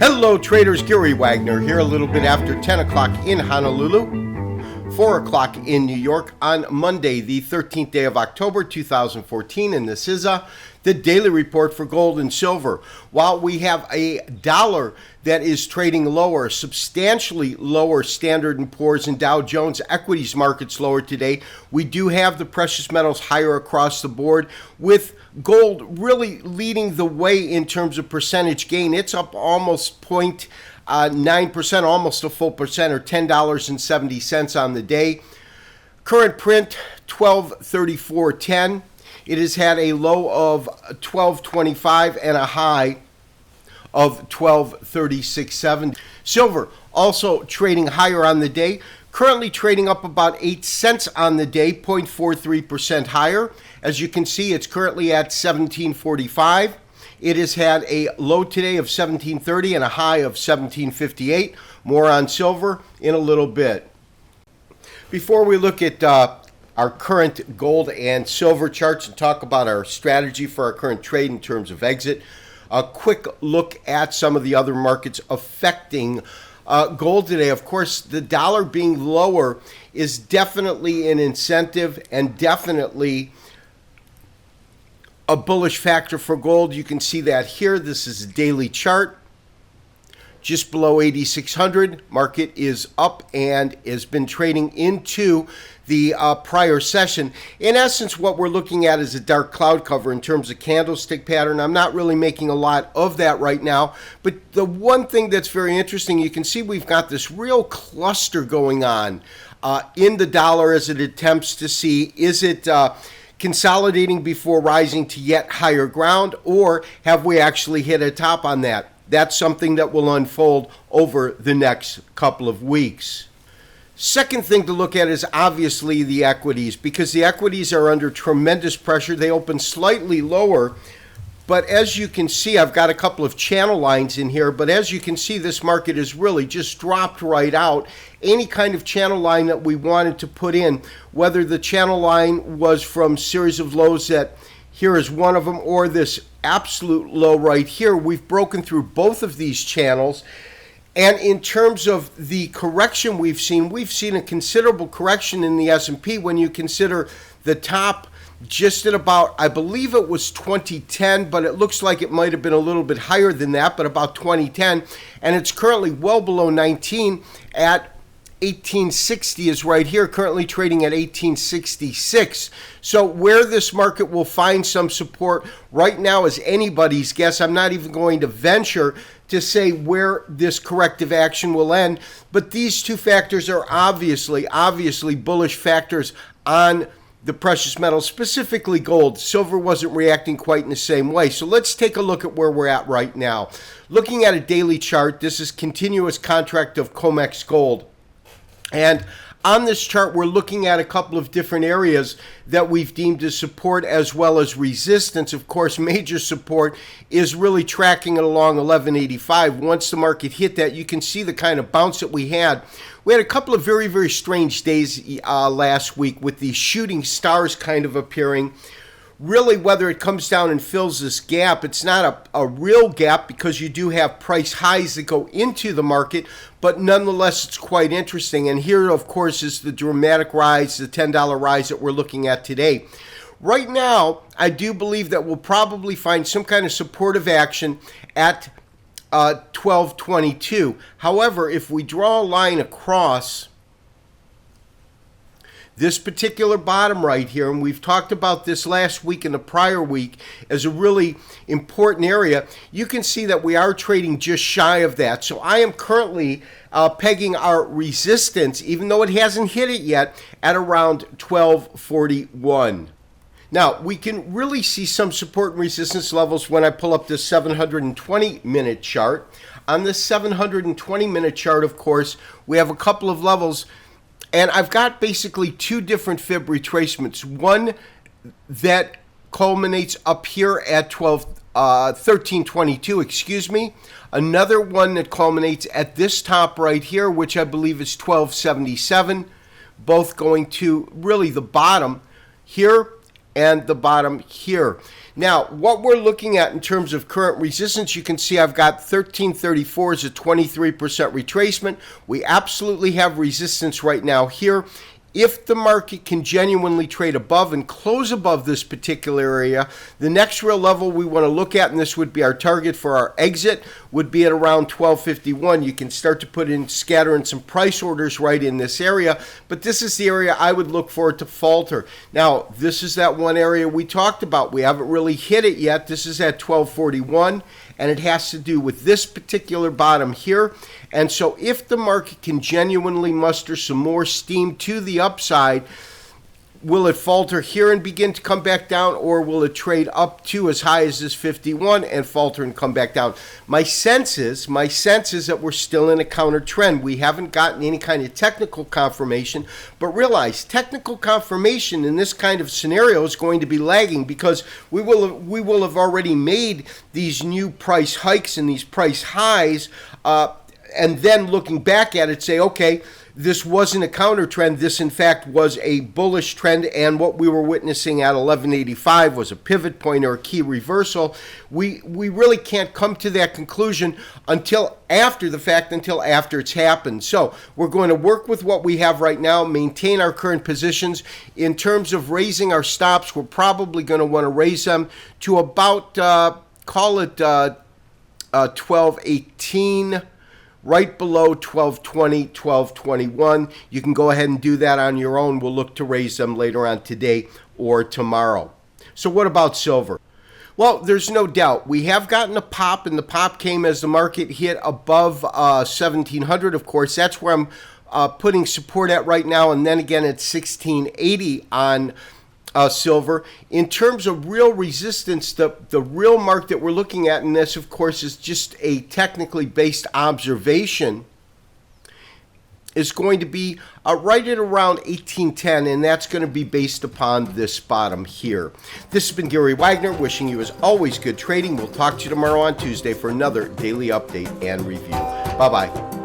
Hello traders, Gary Wagner here a little bit after 10 o'clock in Honolulu, 4 o'clock in New York on Monday, the 13th day of October 2014, and this is the daily report for gold and silver. While we have a dollar that is trading lower, substantially lower Standard & Poor's and Dow Jones equities markets lower today, we do have the precious metals higher across the board, with gold really leading the way in terms of percentage gain. It's up almost 0.9%, almost a full percent, or $10.70 on the day. Current print, 1234.10. It has had a low of 1225 and a high of 1236.7. Silver also trading higher on the day, currently trading up about 8 cents on the day, 0.43% higher. As you can see, it's currently at 1745. It has had a low today of 1730 and a high of 1758. More on silver in a little bit. Before we look at our current gold and silver charts and talk about our strategy for our current trade in terms of exit, a quick look at some of the other markets affecting gold today. Of course, the dollar being lower is definitely an incentive and definitely a bullish factor for gold. You can see that here. This is a daily chart. Just below 8,600, market is up and has been trading into the prior session. In essence, what we're looking at is a dark cloud cover in terms of candlestick pattern. I'm not really making a lot of that right now, but the one thing that's very interesting, you can see we've got this real cluster going on in the dollar as it attempts to see, is it consolidating before rising to yet higher ground, or have we actually hit a top on that? That's something that will unfold over the next couple of weeks. Second thing to look at is obviously the equities, because the equities are under tremendous pressure. They open slightly lower, but as you can see, I've got a couple of channel lines in here, but as you can see, this market has really just dropped right out. Any kind of channel line that we wanted to put in, whether the channel line was from series of lows that here is one of them, or this absolute low right here, we've broken through both of these channels. And in terms of the correction we've seen a considerable correction in the S&P when you consider the top just at about, I believe it was 2010, but it looks like it might have been a little bit higher than that, but about 2010. And it's currently well below 19 at 1860 is right here, currently trading at 1866. So where this market will find some support right now is anybody's guess. I'm not even going to venture to say where this corrective action will end, but these two factors are obviously bullish factors on the precious metals, specifically gold. Silver wasn't reacting quite in the same way. So let's take a look at where we're at right now. Looking at a daily chart, this is continuous contract of COMEX gold. And on this chart, we're looking at a couple of different areas that we've deemed as support as well as resistance. Of course, major support is really tracking it along 1185. Once the market hit that, you can see the kind of bounce that we had. We had a couple of very, very strange days last week with these shooting stars kind of appearing. Really, whether it comes down and fills this gap, it's not a real gap because you do have price highs that go into the market, but nonetheless, it's quite interesting. And here, of course, is the dramatic rise, the $10 rise that we're looking at today. Right now, I do believe that we'll probably find some kind of supportive action at 1222. However, if we draw a line across this particular bottom right here, and we've talked about this last week and the prior week as a really important area, you can see that we are trading just shy of that. So I am currently pegging our resistance, even though it hasn't hit it yet, at around 1241. Now, we can really see some support and resistance levels when I pull up this 720-minute chart. On this 720-minute chart, of course, we have a couple of levels. And I've got basically two different fib retracements. One that culminates up here at 1322, excuse me. Another one that culminates at this top right here, which I believe is 1277. Both going to really the bottom here and the bottom here. Now, what we're looking at in terms of current resistance, you can see I've got 1334 as a 23% retracement. We absolutely have resistance right now here. If the market can genuinely trade above and close above this particular area, the next real level we want to look at, and this would be our target for our exit, would be at around 1251. You can start to put in, scatter in some price orders right in this area, but this is the area I would look for it to falter. Now, this is that one area we talked about. We haven't really hit it yet. This is at 1241, and it has to do with this particular bottom here. And so if the market can genuinely muster some more steam to the upside, will it falter here and begin to come back down, or will it trade up to as high as this 51 and falter and come back down? My sense is that we're still in a counter trend. We haven't gotten any kind of technical confirmation, but realize technical confirmation in this kind of scenario is going to be lagging, because we will have already made these new price hikes and these price highs, and then looking back at it, say, okay, this wasn't a counter trend. This, in fact, was a bullish trend, and what we were witnessing at 1185 was a pivot point or a key reversal. We really can't come to that conclusion until after the fact, until after it's happened. So we're going to work with what we have right now, maintain our current positions. In terms of raising our stops, we're probably going to want to raise them to about, call it 1218. Right below 1220, 1221. You can go ahead and do that on your own. We'll look to raise them later on today or tomorrow. So what about silver? Well, there's no doubt. We have gotten a pop, and the pop came as the market hit above 1700. Of course, that's where I'm putting support at right now, and then again at 1680 on silver. In terms of real resistance, the real mark that we're looking at in this, of course, is just a technically based observation, is going to be right at around 1810, and that's going to be based upon this bottom here. This has been Gary Wagner, wishing you, as always, good trading. We'll talk to you tomorrow on Tuesday for another daily update and review. Bye-bye.